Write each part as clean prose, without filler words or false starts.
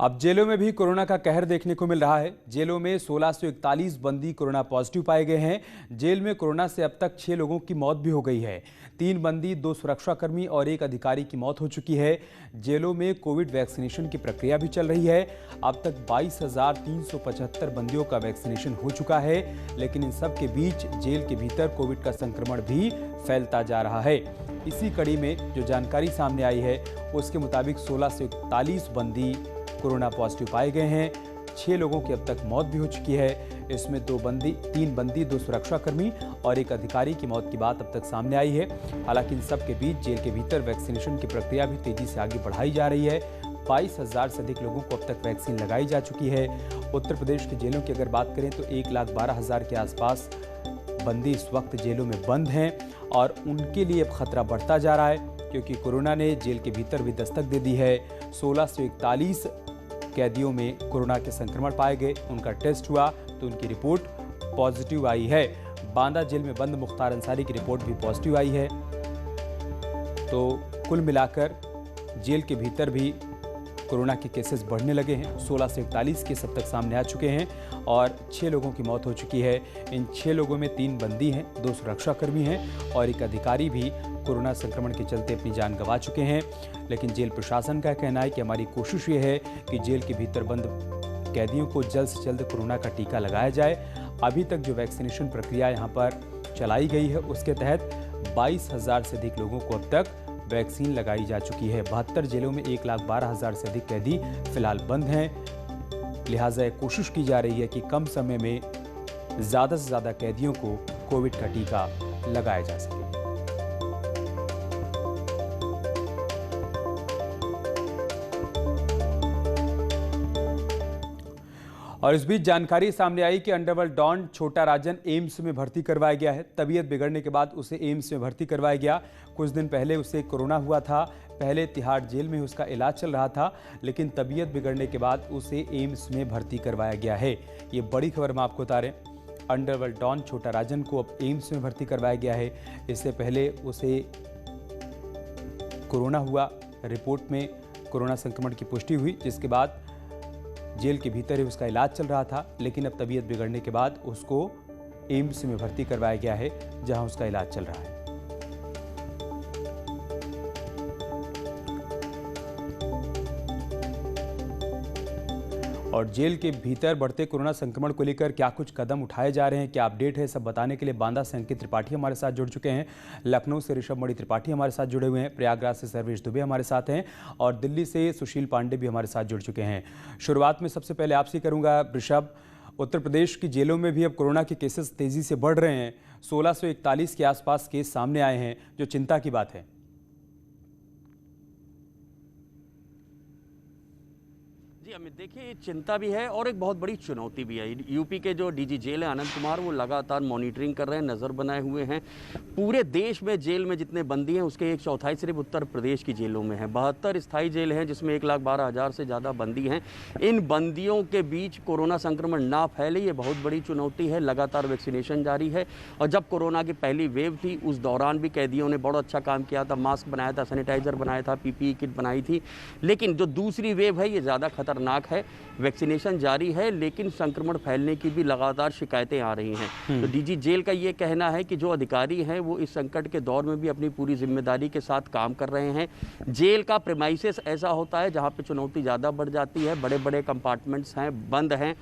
अब जेलों में भी कोरोना का कहर देखने को मिल रहा है। जेलों में 1641 बंदी कोरोना पॉजिटिव पाए गए हैं। जेल में कोरोना से अब तक 6 लोगों की मौत भी हो गई है। 3 बंदी, 2 सुरक्षाकर्मी और 1 अधिकारी की मौत हो चुकी है। जेलों में कोविड वैक्सीनेशन की प्रक्रिया भी चल रही है। अब तक 22,375 बंदियों का वैक्सीनेशन हो चुका है, लेकिन इन सब के बीच जेल के भीतर कोविड का संक्रमण भी फैलता जा रहा है। इसी कड़ी में जो जानकारी सामने आई है उसके मुताबिक 1641 बंदी कोरोना पॉजिटिव पाए गए हैं। 6 लोगों की अब तक मौत भी हो चुकी है। इसमें 3 बंदी, 2 सुरक्षाकर्मी और 1 अधिकारी की मौत की बात अब तक सामने आई है। हालांकि इन सब के बीच जेल के भीतर वैक्सीनेशन की प्रक्रिया भी तेजी से आगे बढ़ाई जा रही है। 22,000 से अधिक लोगों को अब तक वैक्सीन लगाई जा चुकी है। उत्तर प्रदेश की जेलों की अगर बात करें तो 1,12,000 के आसपास बंदी इस वक्त जेलों में बंद हैं और उनके लिए अब खतरा बढ़ता जा रहा है, क्योंकि कोरोना ने जेल के भीतर भी दस्तक दे दी है। 1641 कैदियों में कोरोना के संक्रमण पाए गए, उनका टेस्ट हुआ तो उनकी रिपोर्ट पॉजिटिव आई है। बांदा जेल में बंद मुख्तार अंसारी की रिपोर्ट भी पॉजिटिव आई है। तो कुल मिलाकर जेल के भीतर भी कोरोना के केसेस बढ़ने लगे हैं। 16 से 41 केस अब तक सामने आ चुके हैं और 6 लोगों की मौत हो चुकी है। इन 6 लोगों में 3 बंदी हैं, 2 सुरक्षाकर्मी हैं और 1 अधिकारी भी कोरोना संक्रमण के चलते अपनी जान गंवा चुके हैं। लेकिन जेल प्रशासन का कहना है कि हमारी कोशिश ये है कि जेल के भीतर बंद कैदियों को जल्द से जल्द कोरोना का टीका लगाया जाए। अभी तक जो वैक्सीनेशन प्रक्रिया यहाँ पर चलाई गई है उसके तहत 22,000 से अधिक लोगों को अब तक वैक्सीन लगाई जा चुकी है। 72 जेलों में 1,12,000 से अधिक कैदी फिलहाल बंद हैं। लिहाजा कोशिश की जा रही है कि कम समय में ज़्यादा से ज़्यादा कैदियों को कोविड का टीका लगाया जा सके। और इस बीच जानकारी सामने आई कि अंडरवर्ल्ड डॉन छोटा राजन एम्स में भर्ती करवाया गया है। तबीयत बिगड़ने के बाद उसे एम्स में भर्ती करवाया गया। कुछ दिन पहले उसे कोरोना हुआ था। पहले तिहाड़ जेल में उसका इलाज चल रहा था, लेकिन तबीयत बिगड़ने के बाद उसे एम्स में भर्ती करवाया गया है। ये बड़ी खबर हम आपको बता रहे हैं। अंडरवर्ल्ड डॉन छोटा राजन को अब एम्स में भर्ती करवाया गया है। इससे पहले उसे कोरोना हुआ, रिपोर्ट में कोरोना संक्रमण की पुष्टि हुई, जिसके बाद जेल के भीतर ही उसका इलाज चल रहा था। लेकिन अब तबीयत बिगड़ने के बाद उसको एम्स में भर्ती करवाया गया है, जहां उसका इलाज चल रहा है। और जेल के भीतर बढ़ते कोरोना संक्रमण को लेकर क्या कुछ कदम उठाए जा रहे हैं, क्या अपडेट है, सब बताने के लिए बांदा से अंकित त्रिपाठी हमारे साथ जुड़ चुके हैं। लखनऊ से ऋषभ मणि त्रिपाठी हमारे साथ जुड़े हुए हैं। प्रयागराज से सर्वेश दुबे हमारे साथ हैं और दिल्ली से सुशील पांडे भी हमारे साथ जुड़ चुके हैं। शुरुआत में सबसे पहले आपसे करूंगा ऋषभ, उत्तर प्रदेश की जेलों में भी अब कोरोना के केसेस तेजी से बढ़ रहे हैं। 1641 के आसपास केस सामने आए हैं, जो चिंता की बात है। जी अमित, देखिए ये चिंता भी है और एक बहुत बड़ी चुनौती भी है। यूपी के जो डीजी जेल है आनंद कुमार, वो लगातार मॉनिटरिंग कर रहे हैं, नज़र बनाए हुए हैं। पूरे देश में जेल में जितने बंदी हैं उसके 1/4 सिर्फ उत्तर प्रदेश की जेलों में है। 72 स्थायी जेल हैं जिसमें 1,12,000 से ज़्यादा बंदी हैं। इन बंदियों के बीच कोरोना संक्रमण ना फैले, ये बहुत बड़ी चुनौती है। लगातार वैक्सीनेशन जारी है और जब कोरोना की पहली वेव थी उस दौरान भी कैदियों ने बहुत अच्छा काम किया था। मास्क बनाया था, सैनिटाइजर बनाया था, PPE किट बनाई थी। लेकिन जो दूसरी वेव है ये ज़्यादा खतरनाक है। वैक्सीनेशन जारी है लेकिन संक्रमण फैलने की भी लगातार शिकायतें आ रही हैं। तो डीजी जेल का ये कहना है कि जो अधिकारी हैं वो इस संकट के दौर में भी अपनी पूरी जिम्मेदारी के साथ काम कर रहे हैं। जेल का प्रेमाइसिस ऐसा होता है जहां पे चुनौती ज़्यादा बढ़ जाती है। बड़े बड़े कंपार्टमेंट्स हैं, बंद हैं।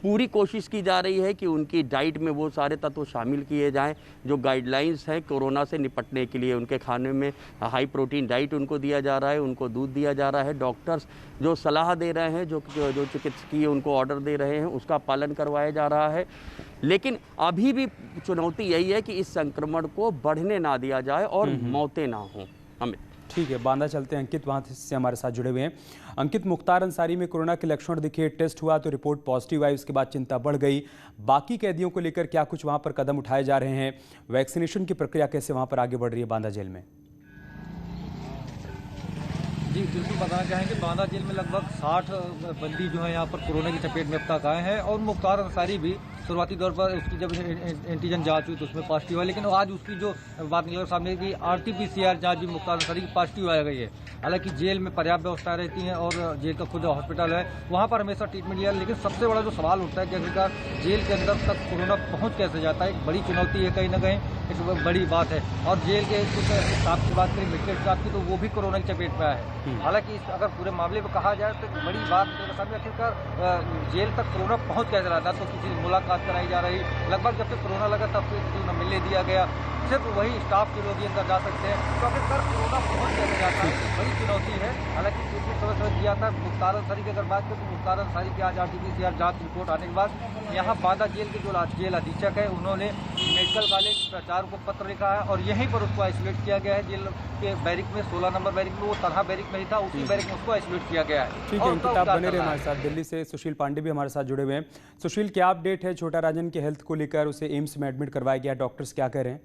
पूरी कोशिश की जा रही है कि उनकी डाइट में वो सारे तत्व शामिल किए जाएं जो गाइडलाइंस हैं कोरोना से निपटने के लिए। उनके खाने में हाई प्रोटीन डाइट उनको दिया जा रहा है, उनको दूध दिया जा रहा है। डॉक्टर्स जो सलाह दे रहे हैं, जो चिकित्सकीय उनको ऑर्डर दे रहे हैं, उसका पालन करवाया जा रहा है। लेकिन अभी भी चुनौती यही है कि इस संक्रमण को बढ़ने ना दिया जाए और मौतें ना हों। अमित, ठीक है, बांदा चलते हैं। अंकित वहां से हमारे साथ जुड़े हुए हैं। अंकित, मुख्तार अंसारी में कोरोना के लक्षण दिखे, टेस्ट हुआ तो रिपोर्ट पॉजिटिव आई, उसके बाद चिंता बढ़ गई। बाकी कैदियों को लेकर क्या कुछ वहां पर कदम उठाए जा रहे हैं? वैक्सीनेशन की प्रक्रिया कैसे वहां पर आगे बढ़ रही है बांदा जेल में? जी बिल्कुल बताना चाहेंगे, बांदा जेल में लगभग 60 बंदी जो है यहाँ पर कोरोना की चपेट में अब तक आए हैं और मुख्तार अंसारी भी शुरुआती दौर पर उसकी जब एंटीजन जांच हुई तो उसमें पॉजिटिव है, लेकिन आज उसकी जो बात निकल सामने की RT-PCR जांच भी मुख्तार अंसारी की पॉजिटिव आ गई है। हालांकि जेल में पर्याप्त व्यवस्था रहती हैं और जेल का खुद हॉस्पिटल है, वहाँ पर हमेशा ट्रीटमेंट लिया, लेकिन सबसे बड़ा जो सवाल उठता है कि आखिरकार जेल के अंदर तक कोरोना पहुँच कैसे जाता है, एक बड़ी चुनौती है, कहीं ना कहीं एक बड़ी बात है। और जेल के कुछ स्टाफ की बात करें, मेडिकल स्टाफ की, तो वो भी कोरोना की चपेट में है। हालांकि अगर पूरे मामले में कहा जाए तो बड़ी बात सामने आखिरकार जेल तक कोरोना पहुंच कैसे रहा था, तो किसी से मुलाकात कराई जा रही, लगभग जब से कोरोना लगा तब से किसी को मिलने दिया गया, सिर्फ वही स्टाफ के लोग ही अंदर जा सकते हैं, तो आखिरकार कोरोना पहुंच कैसे जाता है, बड़ी चुनौती है। हालांकि पिछले समय दिया था मुख्तार अंसारी की अगर बात करें तो मुख्तार अंसारी की आज RT-PCR जांच रिपोर्ट आने के बाद यहाँ बांदा जेल के जो जेल अधीक्षक है उन्होंने मेडिकल कॉलेज प्राचार्य को पत्र लिखा है और यहीं पर उसको आइसोलेट किया गया है। जेल के बैरिक में 16 नंबर बैरिक में, वो तनहा बैरिक में ही था, उसी बैरिक में उसको आइसोलेट किया गया है। ठीक है, इनकी आप बने रहे हमारे साथ। दिल्ली से सुशील पांडे भी हमारे साथ जुड़े हुए हैं। सुशील, क्या अपडेट है छोटा राजन के हेल्थ को लेकर? उसे एम्स में एडमिट करवाया गया, डॉक्टर्स क्या कह रहे हैं?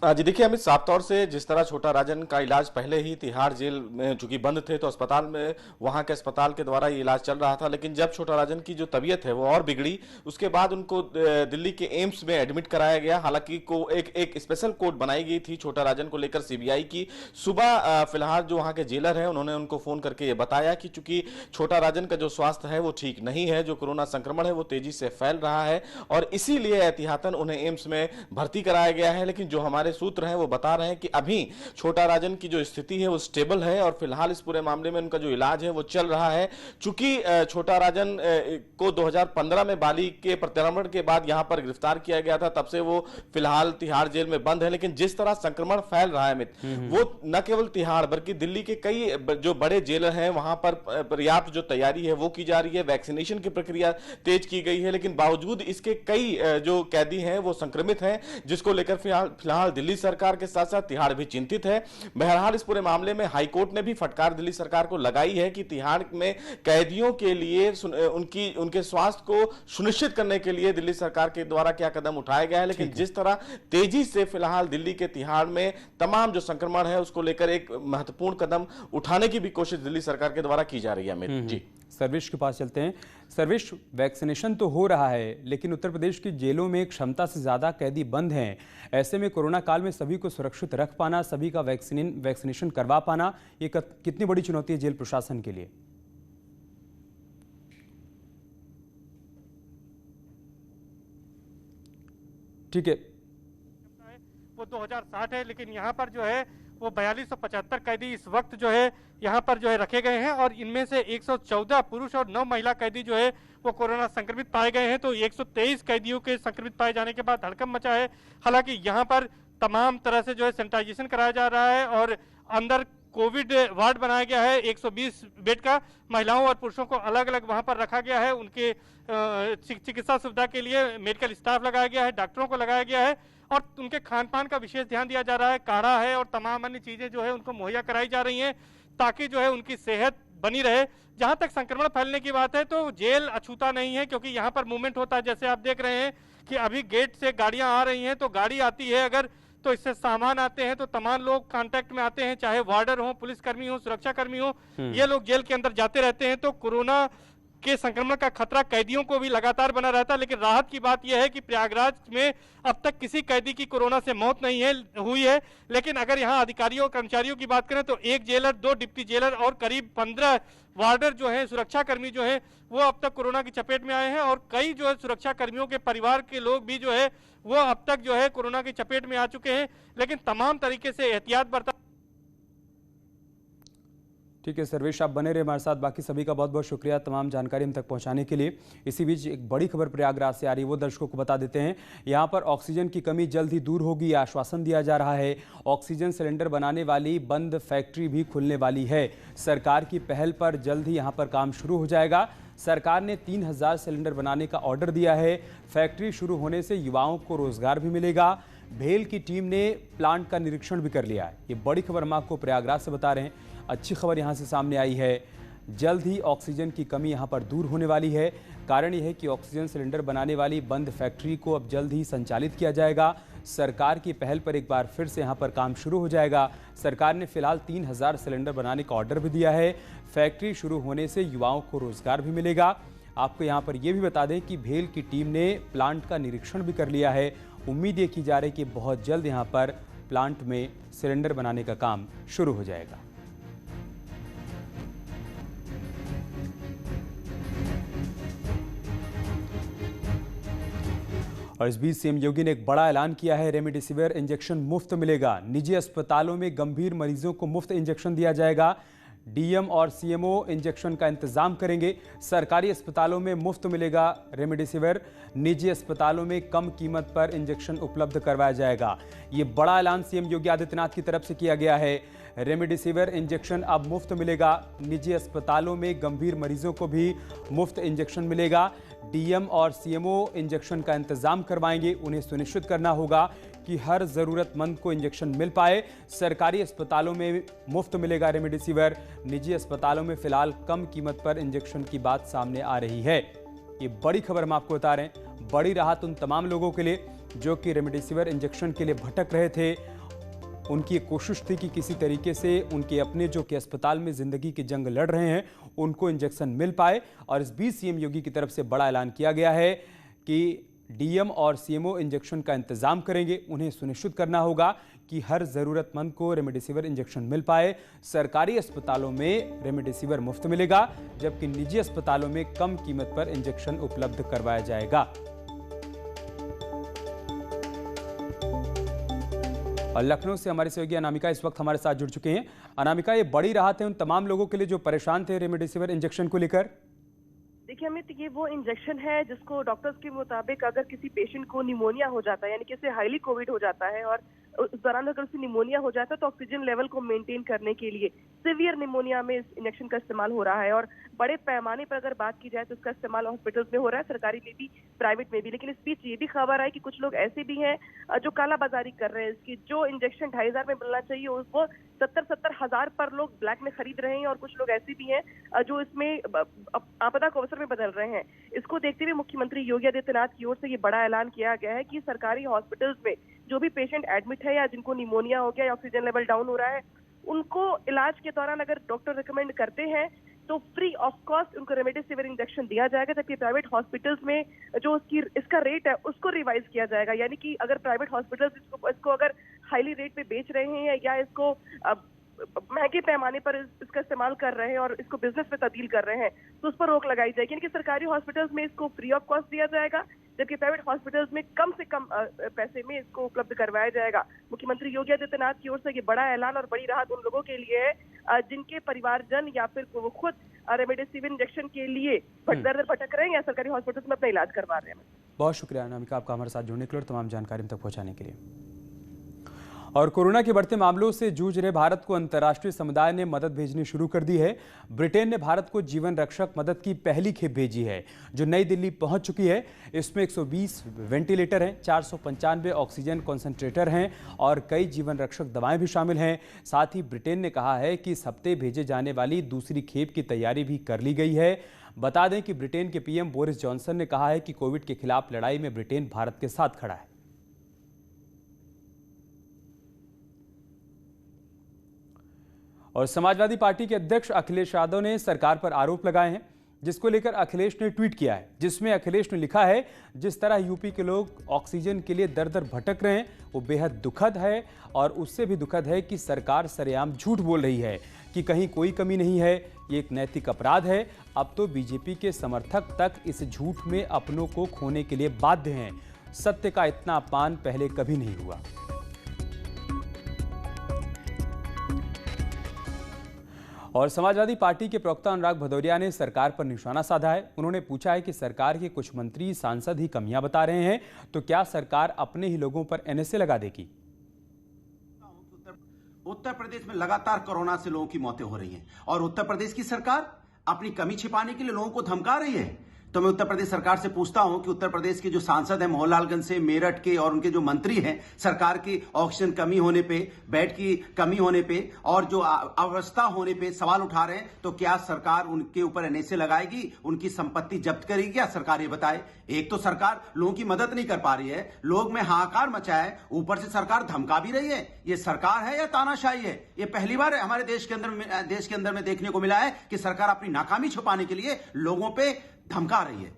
जी देखिए अमित, साफ तौर से जिस तरह छोटा राजन का इलाज पहले ही तिहाड़ जेल में चूंकि बंद थे तो अस्पताल में वहां के अस्पताल के द्वारा ये इलाज चल रहा था, लेकिन जब छोटा राजन की जो तबीयत है वो और बिगड़ी, उसके बाद उनको दिल्ली के एम्स में एडमिट कराया गया। हालांकि को एक स्पेशल कोर्ट बनाई गई थी छोटा राजन को लेकर CBI की। सुबह फिलहाल जो वहां के जेलर है उन्होंने उनको फोन करके ये बताया कि चूंकि छोटा राजन का जो स्वास्थ्य है वो ठीक नहीं है, जो कोरोना संक्रमण है वो तेजी से फैल रहा है और इसीलिए एहतियातन उन्हें एम्स में भर्ती कराया गया है। लेकिन जो हमारे सूत्र हैं वो बता रहे हैं कि अभी छोटा राजन की जो स्थिति है वो स्टेबल है और फिलहाल इस पूरे मामले में उनका जो इलाज है वो चल रहा है। चूंकि छोटा राजन को 2015 में बाली के प्रत्यारोपण के बाद यहां पर गिरफ्तार किया गया था, तब से वो फिलहाल तिहाड़ जेल में बंद है। लेकिन जिस तरह संक्रमण फैल रहा है अमित, वो न केवल तिहाड़ बल्कि दिल्ली के कई जो बड़े जेलर हैं वहां पर पर्याप्त जो तैयारी है वो की जा रही है, वैक्सीनेशन की प्रक्रिया तेज की गई है, लेकिन बावजूद इसके कई जो कैदी हैं वो संक्रमित हैं, जिसको लेकर फिलहाल दिल्ली सरकार के साथ साथ तिहाड़ भी चिंतित है। बहरहाल इस पूरे मामले में हाईकोर्ट ने भी फटकार दिल्ली सरकार को लगाई है कि तिहाड़ में कैदियों के लिए उनके स्वास्थ्य को सुनिश्चित करने के लिए दिल्ली सरकार के द्वारा क्या कदम उठाया गया है। लेकिन जिस तरह तेजी से फिलहाल दिल्ली के तिहाड़ में तमाम जो संक्रमण है उसको लेकर एक महत्वपूर्ण कदम उठाने की भी कोशिश दिल्ली सरकार के द्वारा की जा रही है। अमित जी, सर्वेश के पास चलते हैं। सर्वेश, वैक्सीनेशन तो हो रहा है लेकिन उत्तर प्रदेश की जेलों में क्षमता से ज्यादा कैदी बंद हैं। ऐसे में कोरोना काल में सभी को सुरक्षित रख पाना, सभी का वैक्सीनेशन करवा पाना, ये कितनी बड़ी चुनौती है जेल प्रशासन के लिए? ठीक है, वो 2060 है, लेकिन यहाँ पर जो है वो 4275 कैदी इस वक्त जो है यहाँ पर जो है रखे गए हैं और इनमें से 114 पुरुष और 9 महिला कैदी जो है वो कोरोना संक्रमित पाए गए हैं। तो 123 कैदियों के संक्रमित पाए जाने के बाद हड़कंप मचा है। हालांकि यहाँ पर तमाम तरह से जो है सैनिटाइजेशन कराया जा रहा है और अंदर कोविड वार्ड बनाया गया है 120 बेड का। महिलाओं और पुरुषों को अलग अलग वहां पर रखा गया है। उनके चिकित्सा सुविधा के लिए मेडिकल स्टाफ लगाया गया है, डॉक्टरों को लगाया गया है और उनके खान पान का विशेष ध्यान दिया जा रहा है। काढ़ा है और तमाम अन्य चीजें जो है उनको मुहैया कराई जा रही हैं ताकि जो है उनकी सेहत बनी रहे। जहां तक संक्रमण फैलने की बात है तो जेल अछूता नहीं है, क्योंकि यहाँ पर मूवमेंट होता है। जैसे आप देख रहे हैं कि अभी गेट से गाड़ियां आ रही हैं, तो गाड़ी आती है अगर तो इससे सामान आते हैं तो तमाम लोग कांटेक्ट में आते हैं, चाहे वार्डर हो, पुलिसकर्मी हो, सुरक्षाकर्मी हो, ये लोग जेल के अंदर जाते रहते हैं। तो कोरोना के संक्रमण का खतरा कैदियों को भी लगातार बना रहता है। लेकिन राहत की बात यह है कि प्रयागराज में अब तक किसी कैदी की कोरोना से मौत नहीं हुई है। लेकिन अगर यहाँ अधिकारियों और कर्मचारियों की बात करें तो 1 जेलर, 2 डिप्टी जेलर और करीब 15 वार्डर जो है, सुरक्षाकर्मी जो है वो अब तक कोरोना की चपेट में आए हैं और कई जो है सुरक्षा कर्मियों के परिवार के लोग भी जो है वो अब तक जो है कोरोना की चपेट में आ चुके हैं। लेकिन तमाम तरीके से एहतियात बरता। ठीक है सर्वेश, आप बने रहे हमारे साथ। बाकी सभी का बहुत बहुत शुक्रिया तमाम जानकारी हम तक पहुंचाने के लिए। इसी बीच एक बड़ी खबर प्रयागराज से आ रही है, वो दर्शकों को बता देते हैं। यहां पर ऑक्सीजन की कमी जल्द ही दूर होगी, आश्वासन दिया जा रहा है। ऑक्सीजन सिलेंडर बनाने वाली बंद फैक्ट्री भी खुलने वाली है। सरकार की पहल पर जल्द ही यहां पर काम शुरू हो जाएगा। सरकार ने 3000 सिलेंडर बनाने का ऑर्डर दिया है। फैक्ट्री शुरू होने से युवाओं को रोजगार भी मिलेगा। भेल की टीम ने प्लांट का निरीक्षण भी कर लिया है। ये बड़ी खबर हम आपको प्रयागराज से बता रहे हैं। अच्छी खबर यहां से सामने आई है, जल्द ही ऑक्सीजन की कमी यहां पर दूर होने वाली है। कारण यह है कि ऑक्सीजन सिलेंडर बनाने वाली बंद फैक्ट्री को अब जल्द ही संचालित किया जाएगा। सरकार की पहल पर एक बार फिर से यहां पर काम शुरू हो जाएगा। सरकार ने फिलहाल 3000 सिलेंडर बनाने का ऑर्डर भी दिया है। फैक्ट्री शुरू होने से युवाओं को रोजगार भी मिलेगा। आपको यहाँ पर यह भी बता दें कि भेल की टीम ने प्लांट का निरीक्षण भी कर लिया है। उम्मीद ये की जा रही है कि बहुत जल्द यहाँ पर प्लांट में सिलेंडर बनाने का काम शुरू हो जाएगा। और इस बीच सीएम योगी ने एक बड़ा ऐलान किया है। रेमडेसिविर इंजेक्शन मुफ्त मिलेगा। निजी अस्पतालों में गंभीर मरीजों को मुफ्त इंजेक्शन दिया जाएगा। डीएम और सीएमओ इंजेक्शन का इंतजाम करेंगे। सरकारी अस्पतालों में मुफ्त मिलेगा रेमडेसिविर। निजी अस्पतालों में कम कीमत पर इंजेक्शन उपलब्ध करवाया जाएगा। ये बड़ा ऐलान सीएम योगी आदित्यनाथ की तरफ से किया गया है। रेमडेसिविर इंजेक्शन अब मुफ्त मिलेगा। निजी अस्पतालों में गंभीर मरीजों को भी मुफ्त इंजेक्शन मिलेगा। डीएम और सीएमओ इंजेक्शन का इंतजाम करवाएंगे। उन्हें सुनिश्चित करना होगा कि हर जरूरतमंद को इंजेक्शन मिल पाए। सरकारी अस्पतालों में मुफ्त मिलेगा रेमडेसिविर। निजी अस्पतालों में फिलहाल कम कीमत पर इंजेक्शन की बात सामने आ रही है। ये बड़ी खबर हम आपको बता रहे हैं। बड़ी राहत उन तमाम लोगों के लिए जो कि रेमडेसिविर इंजेक्शन के लिए भटक रहे थे। उनकी कोशिश थी कि किसी तरीके से उनके अपने जो कि अस्पताल में जिंदगी की जंग लड़ रहे हैं उनको इंजेक्शन मिल पाए। और इस बीच सीएम योगी की तरफ से बड़ा ऐलान किया गया है कि डीएम और सीएमओ इंजेक्शन का इंतजाम करेंगे। उन्हें सुनिश्चित करना होगा कि हर जरूरतमंद को रेमडेसिविर इंजेक्शन मिल पाए। सरकारी अस्पतालों में रेमडेसिविर मुफ्त मिलेगा, जबकि निजी अस्पतालों में कम कीमत पर इंजेक्शन उपलब्ध करवाया जाएगा। और लखनऊ से हमारे सहयोगी अनामिका इस वक्त हमारे साथ जुड़ चुके हैं। अनामिका, ये बड़ी राहत है उन तमाम लोगों के लिए जो परेशान थे रेमडेसिविर इंजेक्शन को लेकर। देखिए अमित, ये वो इंजेक्शन है जिसको डॉक्टर्स के मुताबिक अगर किसी पेशेंट को निमोनिया हो जाता है, यानी कि इसे हाईली कोविड हो जाता है और उस दौरान अगर उसे निमोनिया हो जाता है तो ऑक्सीजन लेवल को मेंटेन करने के लिए सीवियर निमोनिया में इस इंजेक्शन का इस्तेमाल हो रहा है। और बड़े पैमाने पर अगर बात की जाए तो इसका इस्तेमाल हॉस्पिटल्स में हो रहा है, सरकारी में भी, प्राइवेट में भी। लेकिन इस बीच ये भी खबर आई कि कुछ लोग ऐसे भी हैं जो कालाबाजारी कर रहे हैं। इसकी जो इंजेक्शन 2,500 में मिलना चाहिए वो 70-70 हजार पर लोग ब्लैक में खरीद रहे हैं। और कुछ लोग ऐसे भी हैं जो इसमें आपदा को अवसर में बदल रहे हैं। इसको देखते हुए मुख्यमंत्री योगी आदित्यनाथ की ओर से ये बड़ा ऐलान किया गया है कि सरकारी हॉस्पिटल्स में जो भी पेशेंट एडमिट है या जिनको निमोनिया हो गया या ऑक्सीजन लेवल डाउन हो रहा है, उनको इलाज के दौरान अगर डॉक्टर रिकमेंड करते हैं तो फ्री ऑफ कॉस्ट उनको रेमडेसिविर इंजेक्शन दिया जाएगा। जबकि प्राइवेट हॉस्पिटल्स में जो इसका रेट है उसको रिवाइज किया जाएगा। यानी कि अगर प्राइवेट हॉस्पिटल्स इसको अगर हाईली रेट पे बेच रहे हैं या इसको महंगे पैमाने पर इसका इस्तेमाल कर रहे हैं और इसको बिजनेस में तब्दील कर रहे हैं तो उस पर रोक लगाई जाएगी। यानी कि सरकारी हॉस्पिटल्स में इसको फ्री ऑफ कॉस्ट दिया जाएगा, जबकि प्राइवेट हॉस्पिटल्स में कम से कम पैसे में इसको उपलब्ध करवाया जाएगा। मुख्यमंत्री योगी आदित्यनाथ की ओर से ये बड़ा ऐलान और बड़ी राहत उन लोगों के लिए है जिनके परिवारजन या फिर वो खुद रेमडेसिविर इंजेक्शन के लिए दर भटक रहे हैं या सरकारी हॉस्पिटल्स में अपना इलाज करवा रहे हैं। बहुत शुक्रिया अनामिका आपका हमारे साथ जुड़ने के लिए और तमाम जानकारी तक पहुंचाने के लिए। और कोरोना के बढ़ते मामलों से जूझ रहे भारत को अंतर्राष्ट्रीय समुदाय ने मदद भेजनी शुरू कर दी है। ब्रिटेन ने भारत को जीवन रक्षक मदद की पहली खेप भेजी है जो नई दिल्ली पहुंच चुकी है। इसमें 120 वेंटिलेटर हैं, 495 ऑक्सीजन कॉन्सेंट्रेटर हैं और कई जीवन रक्षक दवाएं भी शामिल हैं। साथ ही ब्रिटेन ने कहा है कि इस हफ्ते भेजे जाने वाली दूसरी खेप की तैयारी भी कर ली गई है। बता दें कि ब्रिटेन के पीएम बोरिस जॉनसन ने कहा है कि कोविड के खिलाफ लड़ाई में ब्रिटेन भारत के साथ खड़ा है। और समाजवादी पार्टी के अध्यक्ष अखिलेश यादव ने सरकार पर आरोप लगाए हैं, जिसको लेकर अखिलेश ने ट्वीट किया है, जिसमें अखिलेश ने लिखा है, जिस तरह यूपी के लोग ऑक्सीजन के लिए दर दर भटक रहे हैं वो बेहद दुखद है और उससे भी दुखद है कि सरकार सरेआम झूठ बोल रही है कि कहीं कोई कमी नहीं है। ये एक नैतिक अपराध है। अब तो बीजेपी के समर्थक तक इस झूठ में अपनों को खोने के लिए बाध्य हैं। सत्य का इतना अपमान पहले कभी नहीं हुआ। और समाजवादी पार्टी के प्रवक्ता अनुराग भदौरिया ने सरकार पर निशाना साधा है। उन्होंने पूछा है कि सरकार के कुछ मंत्री सांसद ही कमियां बता रहे हैं तो क्या सरकार अपने ही लोगों पर एनएसए लगा देगी। उत्तर प्रदेश में लगातार कोरोना से लोगों की मौतें हो रही हैं और उत्तर प्रदेश की सरकार अपनी कमी छिपाने के लिए लोगों को धमका रही है। तो मैं उत्तर प्रदेश सरकार से पूछता हूं कि उत्तर प्रदेश के जो सांसद हैं मोहनलालगंज से, मेरठ के और उनके जो मंत्री हैं, सरकार की ऑक्सीजन कमी होने पे, बेड की कमी होने पे और जो अवस्था होने पे सवाल उठा रहे हैं, तो क्या सरकार उनके ऊपर एनएसए लगाएगी, उनकी संपत्ति जब्त करेगी? क्या सरकार ये बताए। एक तो सरकार लोगों की मदद नहीं कर पा रही है, लोग में हाहाकार मचा है, ऊपर से सरकार धमका भी रही है। ये सरकार है या तानाशाही है? ये पहली बार हमारे देश के अंदर में देखने को मिला है कि सरकार अपनी नाकामी छुपाने के लिए लोगों पे धमका रही है।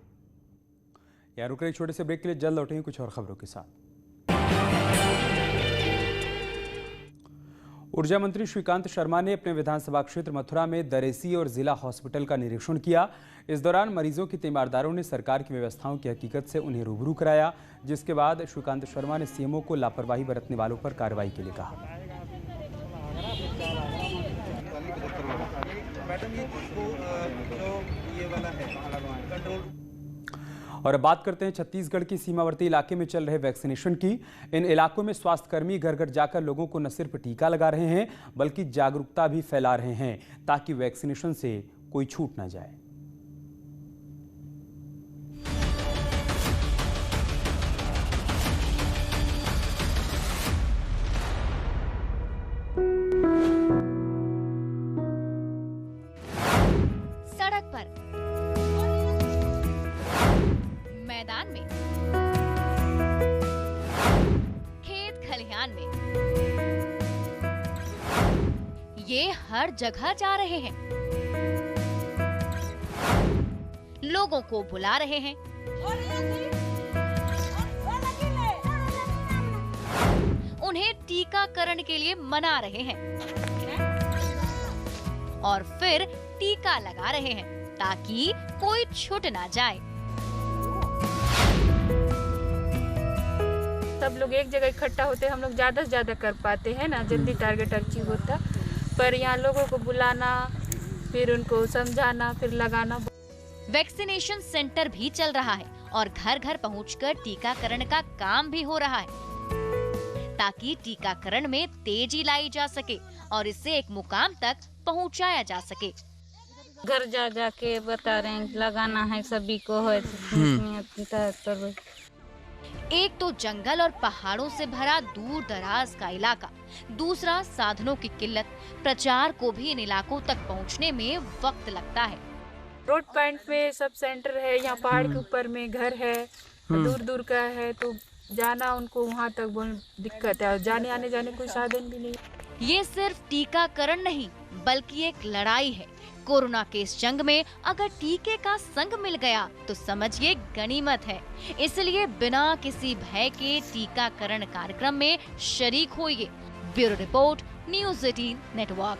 यार रुक रहे एक छोटे से ब्रेक के लिए, जल्द लौटेंगे कुछ और खबरों के साथ। ऊर्जा मंत्री श्रीकांत शर्मा ने अपने विधानसभा क्षेत्र मथुरा में दरेसी और जिला हॉस्पिटल का निरीक्षण किया। इस दौरान मरीजों के तीमारदारों ने सरकार की व्यवस्थाओं की हकीकत से उन्हें रूबरू कराया, जिसके बाद श्रीकांत शर्मा ने सीएमओ को लापरवाही बरतने वालों पर कार्रवाई के लिए कहा। और अब बात करते हैं छत्तीसगढ़ की सीमावर्ती इलाके में चल रहे वैक्सीनेशन की। इन इलाकों में स्वास्थ्यकर्मी घर घर जाकर लोगों को न सिर्फ टीका लगा रहे हैं बल्कि जागरूकता भी फैला रहे हैं ताकि वैक्सीनेशन से कोई छूट ना जाए। सड़क पर, मैदान में, खेत खलिहान में, ये हर जगह जा रहे हैं, लोगों को बुला रहे हैं, उन्हें टीकाकरण के लिए मना रहे हैं और फिर टीका लगा रहे हैं ताकि कोई छूट ना जाए। सब लोग एक जगह इकट्ठा होते हैं, हम लोग ज्यादा से ज्यादा कर पाते हैं ना, जल्दी टारगेट अचीव होता। पर यहाँ लोगों को बुलाना, फिर उनको समझाना, फिर लगाना। वैक्सीनेशन सेंटर भी चल रहा है और घर घर पहुंचकर टीकाकरण का काम भी हो रहा है ताकि टीकाकरण में तेजी लाई जा सके और इसे एक मुकाम तक पहुंचाया जा सके। घर जा जाके बता रहे हैं लगाना है सभी को है। एक तो जंगल और पहाड़ों से भरा दूर दराज का इलाका, दूसरा साधनों की किल्लत। प्रचार को भी इन इलाकों तक पहुंचने में वक्त लगता है। रोड पॉइंट पे सब सेंटर है, यहाँ पहाड़ के ऊपर में घर है, दूर दूर का है, तो जाना उनको वहाँ तक बहुत दिक्कत है और जाने आने जाने कोई साधन भी नहीं। ये सिर्फ टीकाकरण नहीं बल्कि एक लड़ाई है। कोरोना के इस जंग में अगर टीके का संग मिल गया तो समझिए गनीमत है। इसलिए बिना किसी भय के टीकाकरण कार्यक्रम में शरीक होइए। Bureau report, news 18 network.